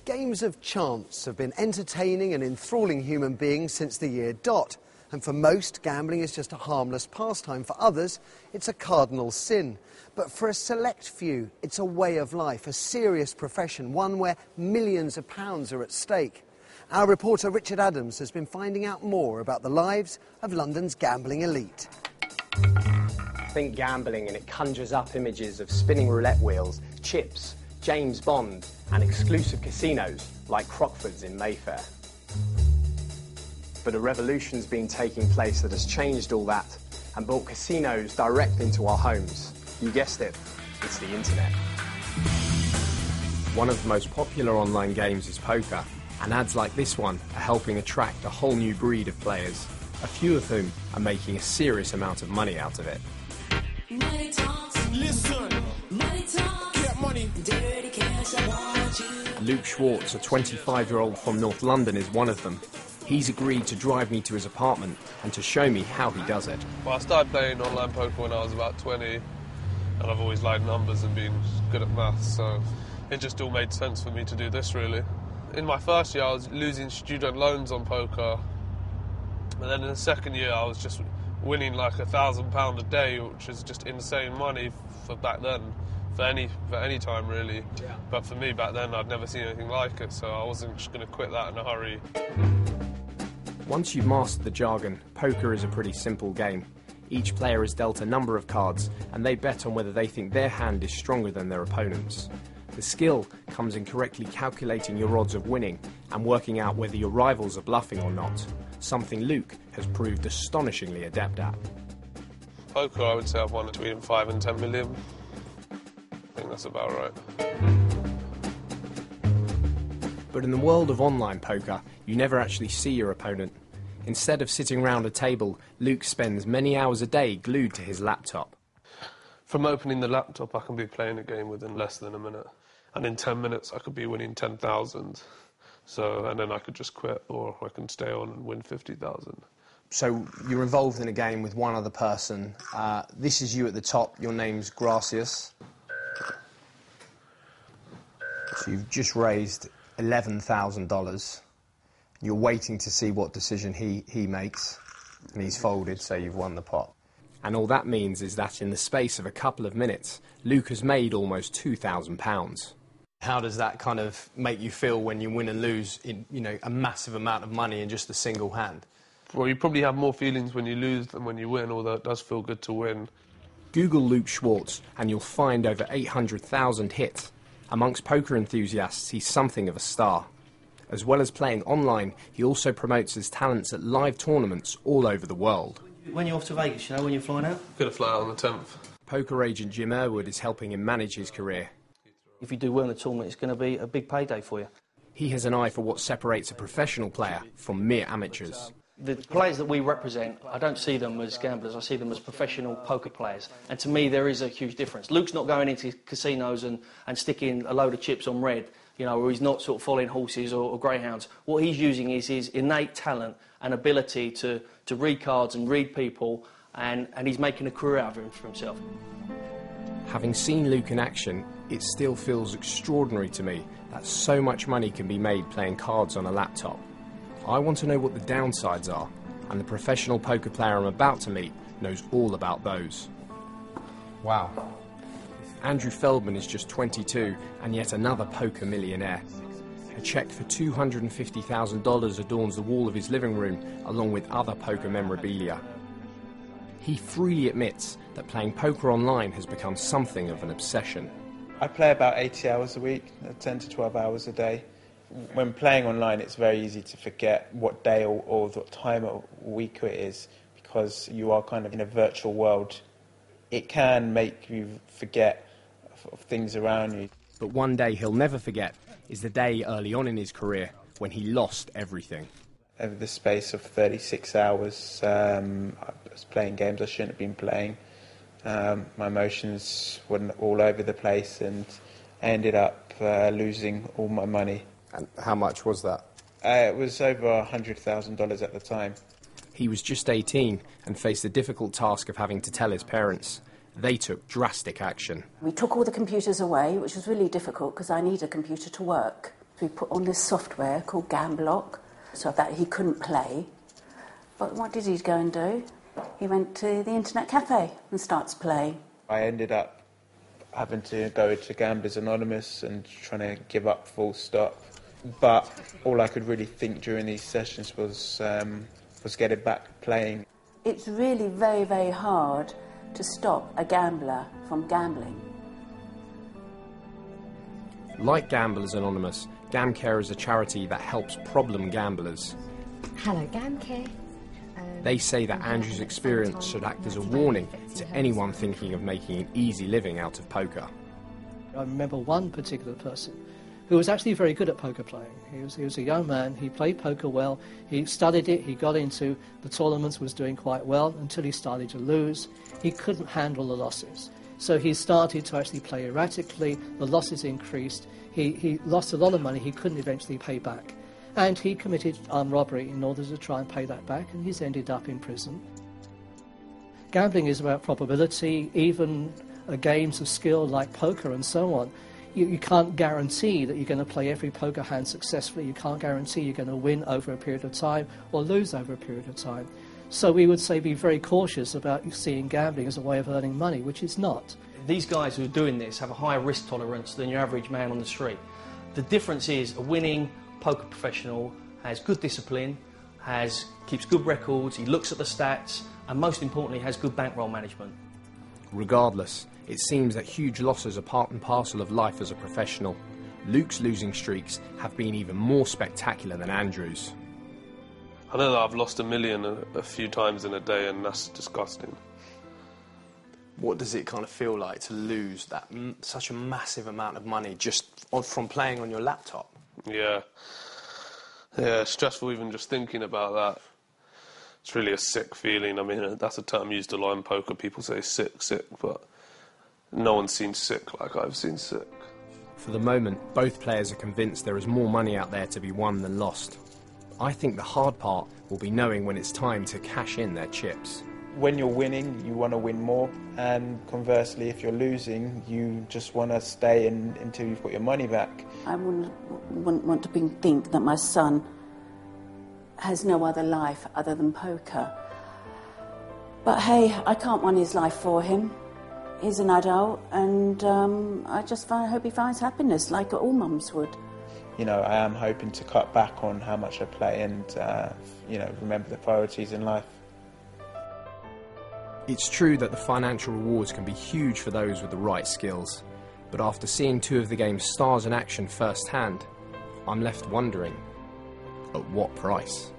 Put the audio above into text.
Games of chance have been entertaining and enthralling human beings since the year dot. And for most, gambling is just a harmless pastime. For others, it's a cardinal sin. But for a select few, it's a way of life, a serious profession, one where millions of pounds are at stake. Our reporter Richard Adams has been finding out more about the lives of London's gambling elite. Think gambling and it conjures up images of spinning roulette wheels, chips, James Bond and exclusive casinos like Crockford's in Mayfair. But a revolution's been taking place that has changed all that and brought casinos direct into our homes. You guessed it, it's the internet. One of the most popular online games is poker, and ads like this one are helping attract a whole new breed of players, a few of whom are making a serious amount of money out of it. Money talks. Listen. Money talks. Get money. Dirty cash, I want you. Luke Schwartz, a 25-year-old from North London, is one of them. He's agreed to drive me to his apartment and to show me how he does it. Well, I started playing online poker when I was about 20, and I've always liked numbers and been good at maths, so it just all made sense for me to do this, really. In my first year, I was losing student loans on poker, and then in the second year, I was just winning like £1,000 a day, which is just insane money for back then, for any time, really. Yeah. But for me, back then, I'd never seen anything like it, so I wasn't just going to quit that in a hurry. Once you've mastered the jargon, poker is a pretty simple game. Each player is dealt a number of cards, and they bet on whether they think their hand is stronger than their opponent's. The skill comes in correctly calculating your odds of winning and working out whether your rivals are bluffing or not, something Luke has proved astonishingly adept at. Poker, I would say I've won between 5 and 10 million. I think that's about right. But in the world of online poker, you never actually see your opponent. Instead of sitting round a table, Luke spends many hours a day glued to his laptop. From opening the laptop, I can be playing a game within less than a minute. And in 10 minutes, I could be winning 10,000. So, and then I could just quit, or I can stay on and win 50,000. So you're involved in a game with one other person. This is you at the top. Your name's Gracias. So you've just raised $11,000. You're waiting to see what decision he makes, and he's folded, so you've won the pot. And all that means is that in the space of a couple of minutes, Luke has made almost £2,000. How does that kind of make you feel when you win and lose in, a massive amount of money in just a single hand? Well, you probably have more feelings when you lose than when you win, although it does feel good to win. Google Luke Schwartz and you'll find over 800,000 hits. Amongst poker enthusiasts, he's something of a star. As well as playing online, he also promotes his talents at live tournaments all over the world. When you're off to Vegas, when you're flying out? Going to fly out on the 10th. Poker agent Jim Irwood is helping him manage his career. If you do well in the tournament, it's going to be a big payday for you. He has an eye for what separates a professional player from mere amateurs. The players that we represent, I don't see them as gamblers, I see them as professional poker players. And to me, there is a huge difference. Luke's not going into casinos and sticking a load of chips on red, or he's not sort of following horses or greyhounds. What he's using is his innate talent and ability to read cards and read people, and he's making a career out of it for himself. Having seen Luke in action, it still feels extraordinary to me that so much money can be made playing cards on a laptop. I want to know what the downsides are, and the professional poker player I'm about to meet knows all about those. Wow. Andrew Feldman is just 22 and yet another poker millionaire. A cheque for $250,000 adorns the wall of his living room along with other poker memorabilia. He freely admits that playing poker online has become something of an obsession. I play about 80 hours a week, 10 to 12 hours a day. When playing online, it's very easy to forget what day or what time of week it is, because you are kind of in a virtual world. It can make you forget of things around you. But one day he'll never forget is the day early on in his career when he lost everything. Over the space of 36 hours, I was playing games I shouldn't have been playing. My emotions were all over the place, and I ended up losing all my money. And how much was that? It was over $100,000 at the time. He was just 18 and faced the difficult task of having to tell his parents. They took drastic action. We took all the computers away, which was really difficult because I need a computer to work. We put on this software called Gamblock so that he couldn't play. But what did he go and do? He went to the internet cafe and starts playing. I ended up having to go to Gamblers Anonymous and trying to give up full stop. But all I could really think during these sessions was getting back playing. It's really very, very hard to stop a gambler from gambling. Like Gamblers Anonymous, GamCare is a charity that helps problem gamblers. Hello, GamCare. They say that Andrew's experience should act as a warning to anyone thinking of making an easy living out of poker. I remember one particular person who was actually very good at poker playing. He was a young man, he played poker well, he studied it, he got into the tournaments, was doing quite well until he started to lose. He couldn't handle the losses. So he started to actually play erratically, the losses increased, he lost a lot of money he couldn't eventually pay back. And he committed armed robbery in order to try and pay that back, and he's ended up in prison. Gambling is about probability, even games of skill like poker and so on. You can't guarantee that you're going to play every poker hand successfully. You can't guarantee you're going to win over a period of time or lose over a period of time. So we would say be very cautious about seeing gambling as a way of earning money, which it's not. These guys who are doing this have a higher risk tolerance than your average man on the street. The difference is a winning poker professional has good discipline, keeps good records, he looks at the stats, and most importantly has good bankroll management. Regardless, it seems that huge losses are part and parcel of life as a professional. Luke's losing streaks have been even more spectacular than Andrew's. I know that I've lost $1 million a few times in a day, and that's disgusting. What does it kind of feel like to lose that such a massive amount of money just from playing on your laptop? Yeah, it's stressful even just thinking about that. It's really a sick feeling. I mean, that's a term used a lot in poker. People say sick, but no one's seen sick like I've seen sick. For the moment, both players are convinced there is more money out there to be won than lost. I think the hard part will be knowing when it's time to cash in their chips. When you're winning, you want to win more, and conversely, if you're losing, you just want to stay in until you've got your money back. I wouldn't want to think that my son has no other life other than poker. But hey, I can't run his life for him. He's an adult, and I just hope he finds happiness like all mums would. You know, I am hoping to cut back on how much I play and, remember the priorities in life. It's true that the financial rewards can be huge for those with the right skills, but after seeing two of the game's stars in action firsthand, I'm left wondering, at what price?